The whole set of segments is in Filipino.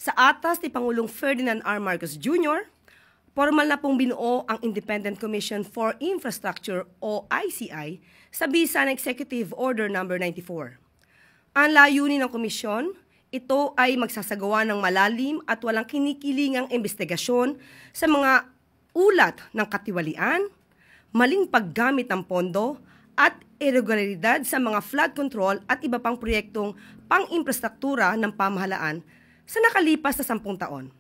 Sa atas ni Pangulong Ferdinand R. Marcos Jr., formal na pong binuo ang Independent Commission for Infrastructure o ICI sa bisa ng Executive Order No. 94. Ang layunin ng komisyon, ito ay magsasagawa ng malalim at walang kinikilingang investigasyon sa mga ulat ng katiwalian, maling paggamit ng pondo at irregularidad sa mga flood control at iba pang proyektong pang-infrastruktura ng pamahalaan sa nakalipas na 10 taon.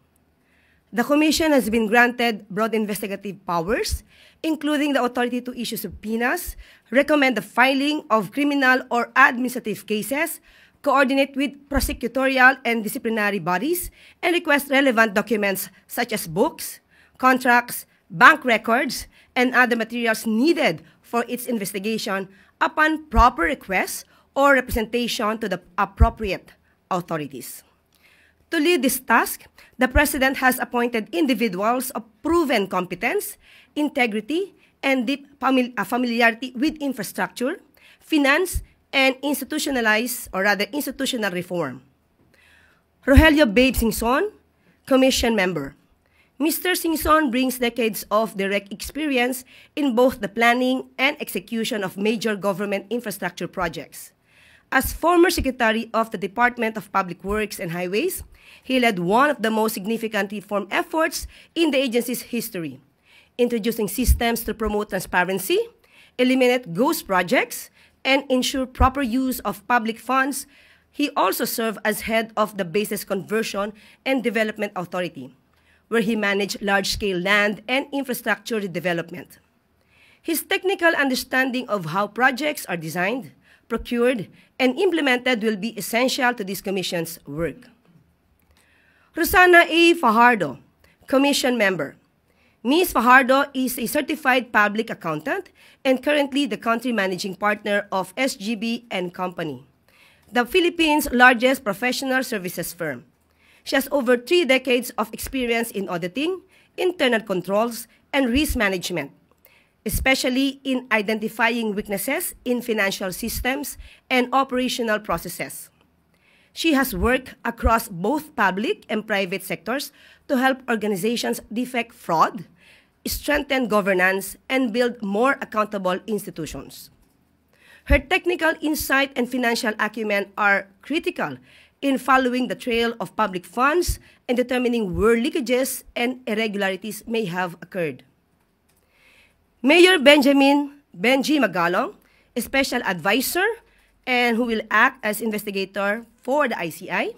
The Commission has been granted broad investigative powers, including the authority to issue subpoenas, recommend the filing of criminal or administrative cases, coordinate with prosecutorial and disciplinary bodies, and request relevant documents such as books, contracts, bank records, and other materials needed for its investigation upon proper request or representation to the appropriate authorities. To lead this task, the President has appointed individuals of proven competence, integrity, and deep familiarity with infrastructure, finance, and institutional reform. Rogelio Babe Singson, Commission Member. Mr. Singson brings decades of direct experience in both the planning and execution of major government infrastructure projects. As former Secretary of the Department of Public Works and Highways, he led one of the most significant reform efforts in the agency's history, introducing systems to promote transparency, eliminate ghost projects, and ensure proper use of public funds. He also served as head of the Bases Conversion and Development Authority, where he managed large-scale land and infrastructure development. His technical understanding of how projects are designed, procured, and implemented will be essential to this Commission's work. Rosana A. Fajardo, Commission Member. Ms. Fajardo is a certified public accountant and currently the country managing partner of SGB & Company, the Philippines' largest professional services firm. She has over 3 decades of experience in auditing, internal controls, and risk management, especially in identifying weaknesses in financial systems and operational processes. She has worked across both public and private sectors to help organizations defect fraud, strengthen governance, and build more accountable institutions. Her technical insight and financial acumen are critical in following the trail of public funds and determining where leakages and irregularities may have occurred. Mayor Benji Magalong, a special advisor and who will act as investigator for the ICI.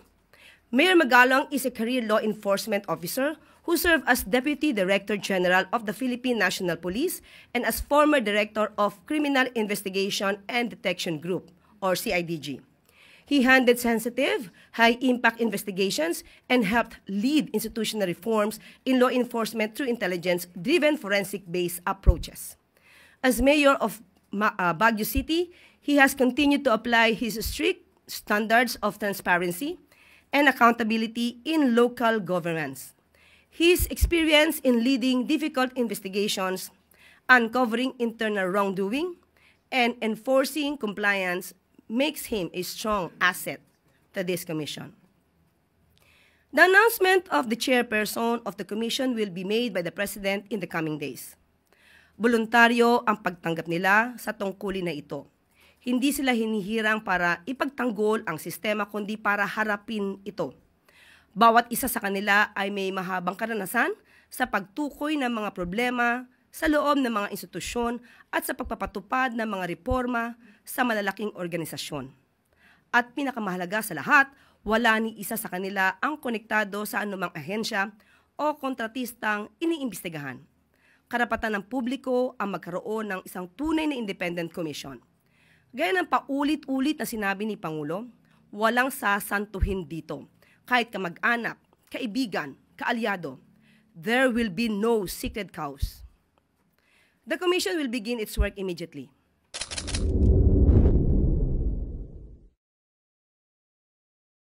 Mayor Magalong is a career law enforcement officer who served as Deputy Director General of the Philippine National Police and as former Director of Criminal Investigation and Detection Group, or CIDG. He handled sensitive, high-impact investigations and helped lead institutional reforms in law enforcement through intelligence-driven forensic-based approaches. As mayor of Baguio City, he has continued to apply his strict standards of transparency and accountability in local governance. His experience in leading difficult investigations, uncovering internal wrongdoing, and enforcing compliance makes him a strong asset to this commission. The announcement of the chairperson of the commission will be made by the President in the coming days. Voluntaryo ang pagtanggap nila sa tungkulin na ito. Hindi sila hinihirang para ipagtanggol ang sistema kundi para harapin ito. Bawat isa sa kanila ay may mahabang karanasan sa pagtukoy ng mga problema sa loob ng mga institusyon at sa pagpapatupad ng mga reforma sa malalaking organisasyon. At pinakamahalaga sa lahat, wala ni isa sa kanila ang konektado sa anumang ahensya o kontratistang iniimbestigahan. Karapatan ng publiko ang magkaroon ng isang tunay na independent commission. Gaya ng paulit-ulit na sinabi ni Pangulo, walang sasantuhin dito. Kahit kamag-anak, kaibigan, kaalyado, there will be no secret cows. The commission will begin its work immediately.